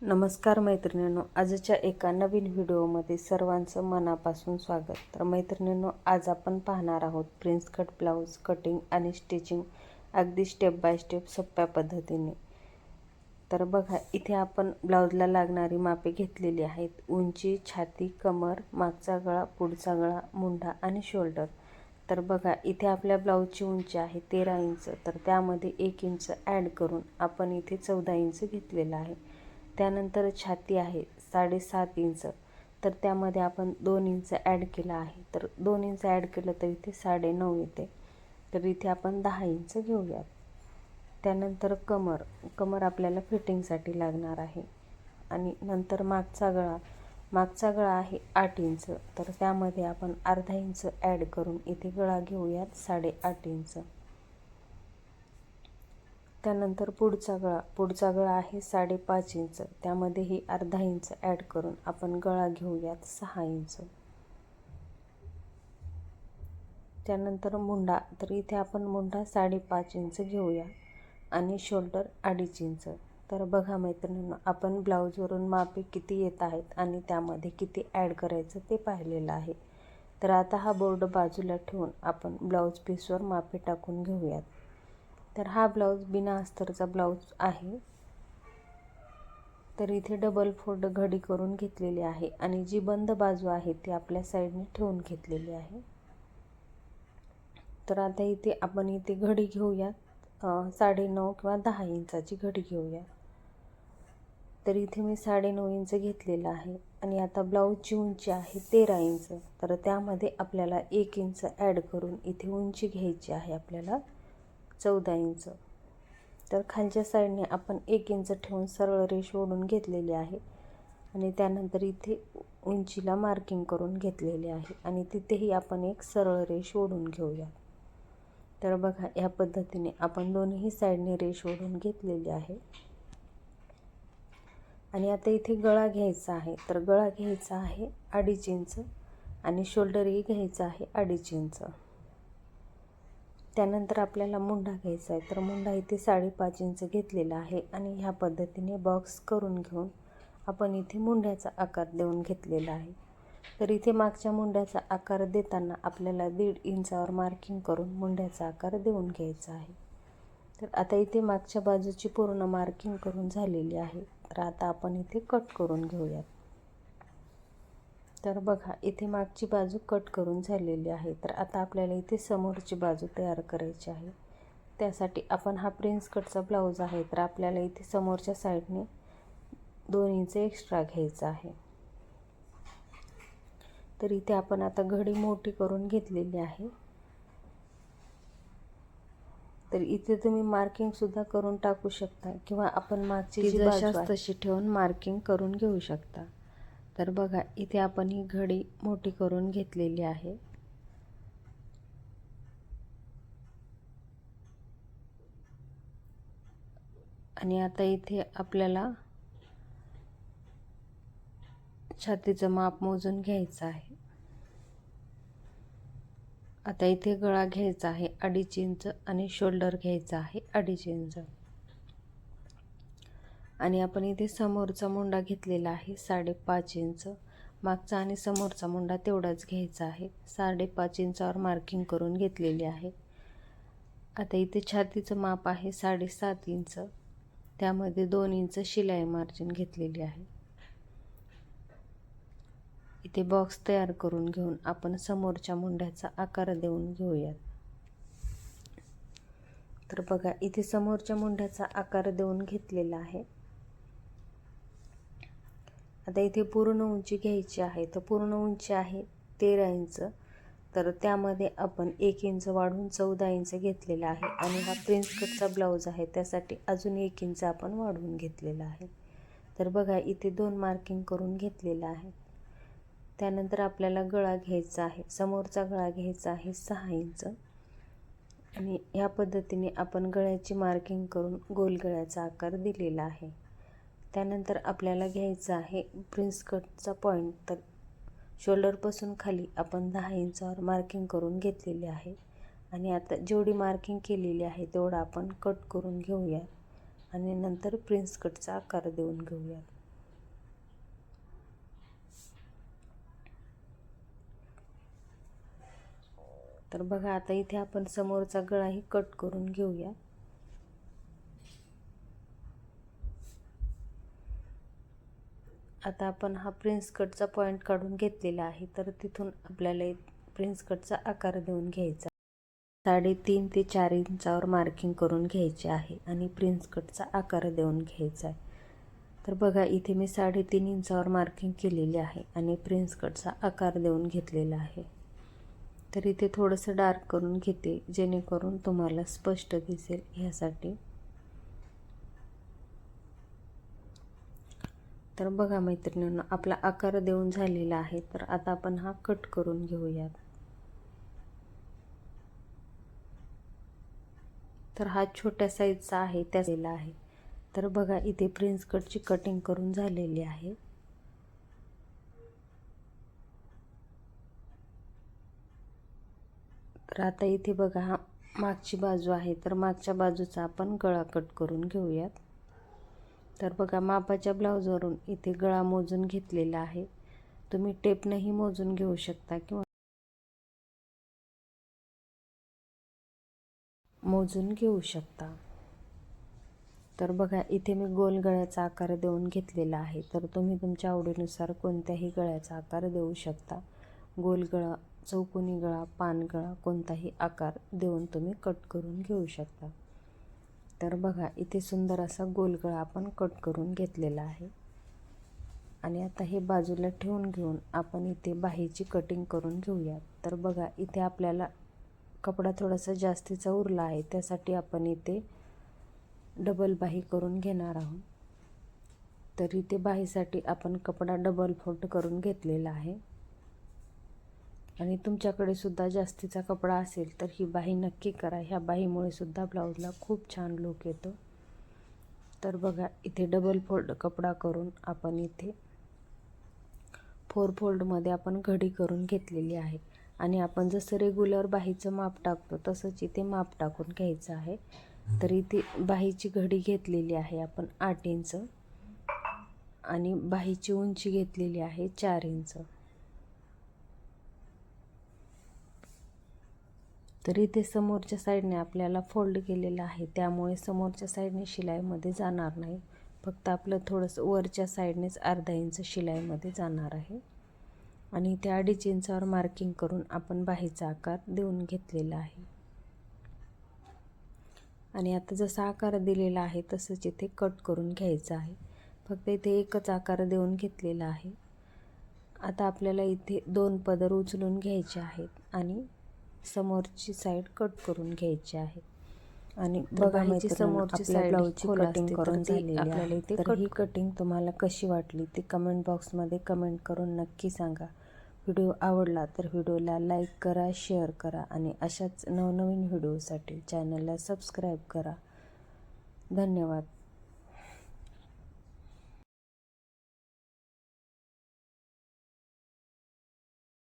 नमस्कार मैत्रिणींनो, आजच्या एका नवीन व्हिडिओमध्ये सर्वांचं मनापासून स्वागत. तर मैत्रिणींनो, आज आपण पाहणार आहोत प्रिन्स कट ब्लाऊज कटिंग आणि स्टिचिंग अगदी स्टेप बाय स्टेप सोप्या पद्धतीने. तर बघा, इथे आपण ब्लाऊजला लागणारी मापे घेतलेली आहेत. उंची, छाती, कमर, मागचा गळा, पुढचा गळा, मुंढा आणि शोल्डर. तर बघा, इथे आपल्या ब्लाऊजची उंची आहे 13 इंच. तर त्यामध्ये 1 इंच ॲड करून आपण इथे 14 इंच घेतलेलं आहे. त्यानंतर छाती आहे 7.5 इंच. तर त्यामध्ये आपण 2 इंच ॲड केला आहे. तर 2 इंच ॲड केलं तर इथे 9.5 येते. तर इथे आपण 10 इंच घेऊयात. त्यानंतर कमर आपल्याला फिटिंगसाठी लागणार आहे. आणि नंतर मागचा गळा आहे 8 इंच. तर त्यामध्ये आपण अर्धा इंच ॲड करून इथे गळा घेऊयात 8.5 इंच. त्यानंतर पुढचा गळा आहे 5.5 इंच. त्यामध्येही अर्धा इंच ॲड करून आपण गळा घेऊयात 6 इंच. त्यानंतर मुंडा, तर इथे आपण मुंडा 5.5 इंच घेऊया आणि शोल्डर 2.5 इंच. तर बघा मैत्रिणींनो, आपण ब्लाऊजवरून मापे किती येत आहेत आणि त्यामध्ये किती ॲड करायचं ते पाहिलेलं आहे. तर आता हा बोर्ड बाजूला ठेवून आपण ब्लाऊज पीसवर मापे टाकून घेऊयात. तर हा ब्लाऊज बिना अस्तरचा ब्लाऊज आहे. तर इथे डबल फोल्ड घडी करून घेतलेली आहे आणि जी बंद बाजू आहे ती आपल्या साईडने ठेवून घेतलेली आहे. तर आता इथे आपण घडी घेऊयात 9.5 किंवा 10 इंचाची घडी घेऊया. तर इथे मी 9.5 इंच घेतलेलं आहे आणि आता ब्लाऊजची उंची आहे 13 इंच. तर त्यामध्ये आपल्याला 1 इंच ॲड करून इथे उंची घ्यायची आहे आपल्याला 14 इंच. तर खालच्या साईडने आपण 1 इंच ठेवून सरळ रेष ओढून घेतलेली आहे आणि त्यानंतर इथे उंचीला मार्किंग करून घेतलेले आहे आणि तिथेही आपण एक सरळ रेष ओढून घेऊया. तर बघा, या पद्धतीने आपण दोन्ही साईडने रेष ओढून घेतलेली आहे. आणि आता इथे गळा घ्यायचा आहे. तर गळा घ्यायचा आहे 2.5 इंच आणि शोल्डरही घ्यायचा आहे 2.5 इंच. त्यानंतर आपल्याला मुंडा घ्यायचा आहे. तर मुंडा इथे 5.5 इंच घेतलेला आहे आणि ह्या पद्धतीने बॉक्स करून घेऊन आपण इथे मुंड्याचा आकार देऊन घेतलेला आहे. तर इथे मागच्या मुंड्याचा आकार देताना आपल्याला 1.5 इंचावर मार्किंग करून मुंड्याचा आकार देऊन घ्यायचा आहे. तर आता इथे मागच्या बाजूची पूर्ण मार्किंग करून झालेली आहे. तर आता आपण इथे कट करून घेऊयात. तर बघा, इथे मागची बाजू कट करून झालेली आहे. तर आता आपल्याला इथे समोरची बाजू तयार करायची आहे. त्यासाठी आपण हा प्रिन्स कटचा ब्लाऊज आहे. तर आपल्याला इथे समोरच्या साईडने 2 इंच एक्स्ट्रा घ्यायचा आहे. तर इथे आपण आता घडी मोठी करून घेतलेली आहे. तर इथे तुम्ही मार्किंग सुद्धा करून टाकू शकता किंवा आपण मागची जी बाजू आहे तशी ठेवून मार्किंग करून घेऊ शकता. तर बघा, इथे आपण ही घडी मोठी करून घेतलेली आहे. आणि आता इथे आपल्याला छातीचं माप मोजून घ्यायचं आहे. आता इथे गळा घ्यायचा आहे 2.5 इंच आणि शोल्डर घ्यायचा आहे 2.5 इंच. आणि आपण इथे समोरचा मुंडा घेतलेला आहे 5.5 इंच. मागचा आणि समोरचा मुंडा तेवढाच घ्यायचा आहे. 5.5 इंचावर मार्किंग करून घेतलेली आहे. आता इथे छातीचं माप आहे 7.5 इंच. त्यामध्ये 2 इंच शिलाई मार्जिन घेतलेली आहे. इथे बॉक्स तयार करून घेऊन आपण समोरच्या मुंड्याचा आकार देऊन घेऊयात. तर बघा, इथे समोरच्या मुंड्याचा आकार देऊन घेतलेला आहे. आता इथे पूर्ण उंची घ्यायची आहे. तर पूर्ण उंची आहे 13 इंच. तर त्यामध्ये आपण 1 इंच वाढवून 14 इंच घेतलेला आहे आणि हा प्रिन्स कटचा ब्लाऊज आहे त्यासाठी अजून 1 इंच आपण वाढवून घेतलेला आहे. तर बघा, इथे 2 मार्किंग करून घेतलेलं आहे. त्यानंतर आपल्याला गळा घ्यायचा आहे. समोरचा गळा घ्यायचा आहे 6 इंच आणि ह्या पद्धतीने आपण गळ्याची मार्किंग करून गोल गळ्याचा आकार दिलेला आहे. त्यानंतर आपल्याला घ्यायचा आहे प्रिन्स कटचा पॉईंट. तर शोल्डरपासून खाली आपण 10 इंचावर मार्किंग करून घेतलेली आहे आणि आता जेवढी मार्किंग केलेली आहे तेवढा आपण कट करून घेऊया आणि नंतर प्रिन्स कटचा आकार देऊन घेऊया. तर बघा आता इथे आपण समोरचा गळाही कट करून घेऊया. आता आपण हा प्रिन्स कटचा पॉईंट काढून घेतलेला आहे, तर तिथून आपल्याला प्रिन्स कटचा आकार देऊन घ्यायचा. 3.5 ते 4 इंचावर मार्किंग करून घ्यायचे आहे आणि प्रिन्स कटचा आकार देऊन घ्यायचा आहे. तर बघा इथे मी 3.5 इंचावर मार्किंग केलेली आहे आणि प्रिन्स कटचा आकार देऊन घेतलेला आहे. तर इथे थोडंसं डार्क करून घेते जेणेकरून तुम्हाला स्पष्ट दिसेल ह्यासाठी. तर बघा मैत्रिणींनो, आपला आकार देऊन झालेला आहे. तर आता आपण हा कट करून घेऊयात. तर हा छोट्या साईजचा आहे त्याला आहे. तर बघा इथे प्रिन्स कटची कटिंग करून झालेली आहे. तर आता इथे बघा हा मागची बाजू आहे, तर मागच्या बाजूचा आपण गळा कट करून घेऊयात. तर बघा मापाच्या ब्लाऊजवरून इथे गळा मोजून घेतलेला आहे. तुम्ही टेपनेही मोजून घेऊ शकता किंवा मोजून घेऊ शकता. तर बघा इथे मी गोल गळ्याचा आकार देऊन घेतलेला आहे. तर तुम्ही तुमच्या आवडीनुसार कोणत्याही गळ्याचा आकार देऊ शकता. गोल गळा, चौकोनी गळा, पान गळा कोणताही आकार देऊन तुम्ही कट करून घेऊ शकता. तर बघा इथे सुंदर असा गोल गळा आपण कट करून घेतलेला आहे. आणि आता हे बाजूला ठेवून घेऊन आपण इथे बाहीची कटिंग करून घेऊया. तर बघा इथे आपल्याला कपडा थोडासा जास्तीचा उरला आहे, त्यासाठी आपण इथे डबल बाही करून घेणार आहोत. तर इथे बाहीसाठी आपण कपडा डबल फोल्ड करून घेतलेला आहे. आणि तुमच्याकडे सुद्धा जास्तीचा कपडा असेल तर ही बाही नक्की करा. ह्या बाहीमुळे सुद्धा ब्लाऊजला खूप छान लुक येतो. तर बघा इथे डबल फोल्ड कपडा करून आपण इथे 4 फोल्डमध्ये आपण घडी करून घेतलेली आहे. आणि आपण जसं रेग्युलर बाहीचं माप टाकतो तसंच इथे माप टाकून घ्यायचं आहे. तर इथे बाहीची घडी घेतलेली आहे आपण 8 इंच आणि बाहीची उंची घेतलेली आहे 4 इंच. तर इथे समोरच्या साईडने आपल्याला फोल्ड केलेलं आहे, त्यामुळे समोरच्या साईडने शिलाईमध्ये जाणार नाही. फक्त आपलं थोडंसं वरच्या साईडनेच अर्धा इंच शिलाईमध्ये जाणार आहे. आणि इथे 2.5 इंचावर मार्किंग करून आपण बाहीचा आकार देऊन घेतलेला आहे. आणि आता जसा आकार दिलेला आहे तसंच इथे कट करून घ्यायचा आहे. फक्त इथे एकच आकार देऊन घेतलेला आहे. आता आपल्याला इथे 2 पदर उचलून घ्यायचे आहेत आणि समोरची साईड कट करून घ्यायची आहे. आणि बघा ही समोरची साईड ब्लाऊजची कटिंग करून झालेली आहे. तर ही कटिंग तुम्हाला कशी वाटली ते कमेंट बॉक्समध्ये कमेंट करून नक्की सांगा. व्हिडिओ आवडला तर व्हिडिओला लाईक करा, शेअर करा आणि अशाच नवनवीन व्हिडिओसाठी चॅनलला सबस्क्राईब करा. धन्यवाद.